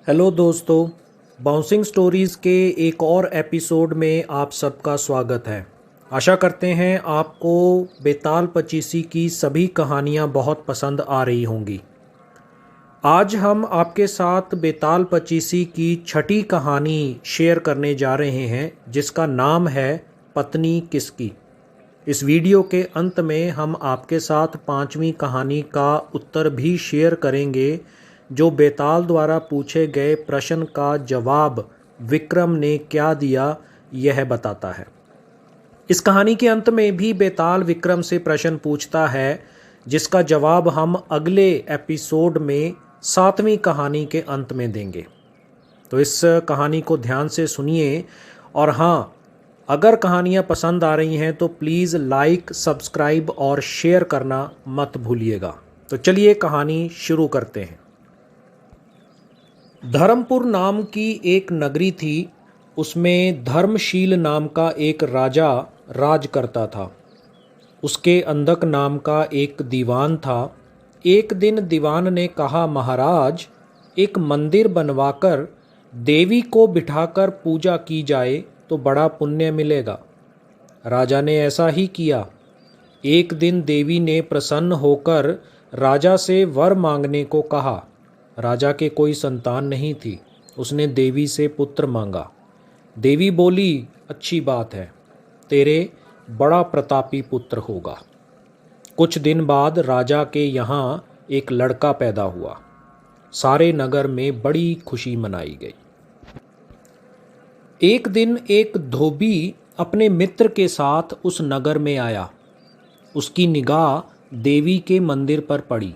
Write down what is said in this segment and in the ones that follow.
Hello दोस्तों, bouncing stories के एक और एपिसोड में आप सबका स्वागत है। आशा करते हैं आपको बेताल पचीसी की सभी कहानियां बहुत पसंद आ रही होंगी। आज हम आपके साथ बेताल पचीसी की छठी कहानी शेयर करने जा रहे हैं, जिसका नाम है पत्नी किसकी। इस वीडियो के अंत में हम आपके साथ पांचवी कहानी का उत्तर भी शेयर करेंगे, जो बेताल द्वारा पूछे गए प्रश्न का जवाब विक्रम ने क्या दिया यह बताता है। इस कहानी के अंत में भी बेताल विक्रम से प्रश्न पूछता है, जिसका जवाब हम अगले एपिसोड में सातवीं कहानी के अंत में देंगे। तो इस कहानी को ध्यान से सुनिए, और हाँ, अगर कहानियाँ पसंद आ रही हैं तो प्लीज़ लाइक, सब्सक्राइब और शेयर करना मत भूलिएगा। तो चलिए कहानी शुरू करते हैं। धर्मपुर नाम की एक नगरी थी। उसमें धर्मशील नाम का एक राजा राज करता था। उसके अंधक नाम का एक दीवान था। एक दिन दीवान ने कहा, महाराज, एक मंदिर बनवाकर देवी को बिठाकर पूजा की जाए तो बड़ा पुण्य मिलेगा। राजा ने ऐसा ही किया। एक दिन देवी ने प्रसन्न होकर राजा से वर मांगने को कहा। राजा के कोई संतान नहीं थी। उसने देवी से पुत्र मांगा। देवी बोली, अच्छी बात है, तेरे बड़ा प्रतापी पुत्र होगा। कुछ दिन बाद राजा के यहाँ एक लड़का पैदा हुआ। सारे नगर में बड़ी खुशी मनाई गई। एक दिन एक धोबी अपने मित्र के साथ उस नगर में आया। उसकी निगाह देवी के मंदिर पर पड़ी।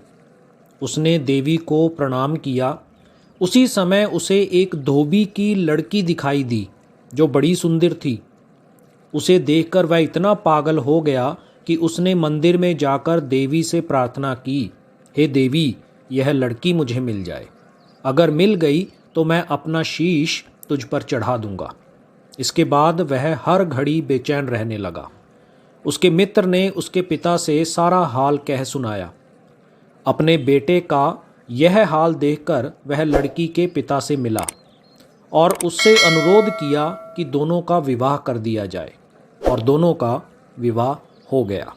उसने देवी को प्रणाम किया। उसी समय उसे एक धोबी की लड़की दिखाई दी, जो बड़ी सुंदर थी। उसे देखकर वह इतना पागल हो गया कि उसने मंदिर में जाकर देवी से प्रार्थना की, हे देवी, यह लड़की मुझे मिल जाए। अगर मिल गई तो मैं अपना शीश तुझ पर चढ़ा दूंगा। इसके बाद वह हर घड़ी बेचैन रहने लगा। उसके मित्र ने उसके पिता से सारा हाल कह सुनाया। अपने बेटे का यह हाल देखकर वह लड़की के पिता से मिला और उससे अनुरोध किया कि दोनों का विवाह कर दिया जाए, और दोनों का विवाह हो गया।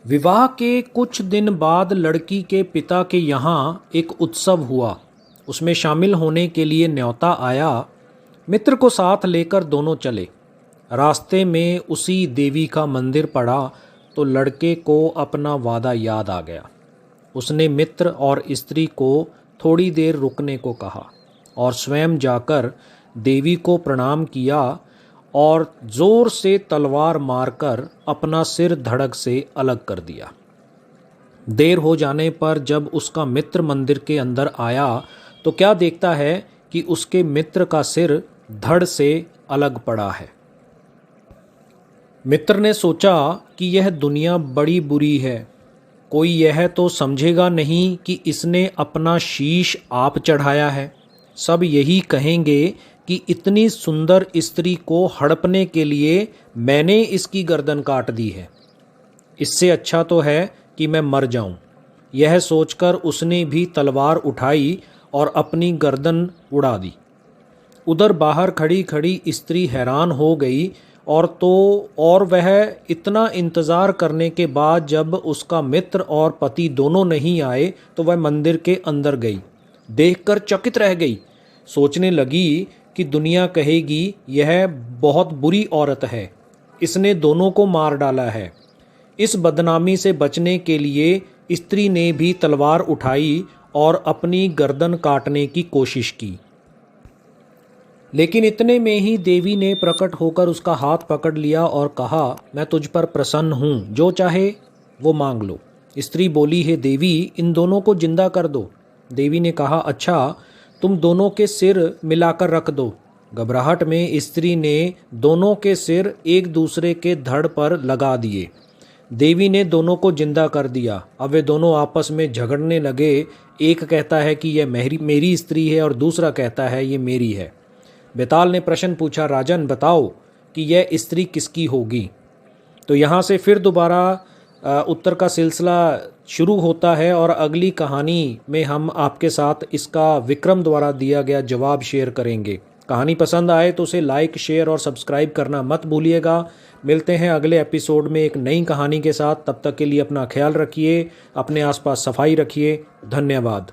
विवाह के कुछ दिन बाद लड़की के पिता के यहाँ एक उत्सव हुआ। उसमें शामिल होने के लिए न्योता आया। मित्र को साथ लेकर दोनों चले। रास्ते में उसी देवी का मंदिर पड़ा तो लड़के को अपना वादा याद आ गया। उसने मित्र और स्त्री को थोड़ी देर रुकने को कहा और स्वयं जाकर देवी को प्रणाम किया और जोर से तलवार मारकर अपना सिर धड़ से अलग कर दिया। देर हो जाने पर जब उसका मित्र मंदिर के अंदर आया तो क्या देखता है कि उसके मित्र का सिर धड़ से अलग पड़ा है। मित्र ने सोचा कि यह दुनिया बड़ी बुरी है। कोई यह तो समझेगा नहीं कि इसने अपना शीश आप चढ़ाया है। सब यही कहेंगे कि इतनी सुंदर स्त्री को हड़पने के लिए मैंने इसकी गर्दन काट दी है। इससे अच्छा तो है कि मैं मर जाऊं। यह सोचकर उसने भी तलवार उठाई और अपनी गर्दन उड़ा दी। उधर बाहर खड़ी खड़ी स्त्री हैरान हो गई, और वह इतना इंतज़ार करने के बाद जब उसका मित्र और पति दोनों नहीं आए तो वह मंदिर के अंदर गई। देखकर चकित रह गई। सोचने लगी कि दुनिया कहेगी यह बहुत बुरी औरत है, इसने दोनों को मार डाला है। इस बदनामी से बचने के लिए स्त्री ने भी तलवार उठाई और अपनी गर्दन काटने की कोशिश की। लेकिन इतने में ही देवी ने प्रकट होकर उसका हाथ पकड़ लिया और कहा, मैं तुझ पर प्रसन्न हूँ, जो चाहे वो मांग लो। स्त्री बोली, हे देवी, इन दोनों को जिंदा कर दो। देवी ने कहा, अच्छा, तुम दोनों के सिर मिलाकर रख दो। घबराहट में स्त्री ने दोनों के सिर एक दूसरे के धड़ पर लगा दिए। देवी ने दोनों को जिंदा कर दिया। अब वे दोनों आपस में झगड़ने लगे। एक कहता है कि यह मेरी स्त्री है और दूसरा कहता है ये मेरी है। बेताल ने प्रश्न पूछा, राजन, बताओ कि यह स्त्री किसकी होगी। तो यहाँ से फिर दोबारा उत्तर का सिलसिला शुरू होता है और अगली कहानी में हम आपके साथ इसका विक्रम द्वारा दिया गया जवाब शेयर करेंगे। कहानी पसंद आए तो उसे लाइक, शेयर और सब्सक्राइब करना मत भूलिएगा। मिलते हैं अगले एपिसोड में एक नई कहानी के साथ। तब तक के लिए अपना ख्याल रखिए, अपने आसपास सफाई रखिए। धन्यवाद।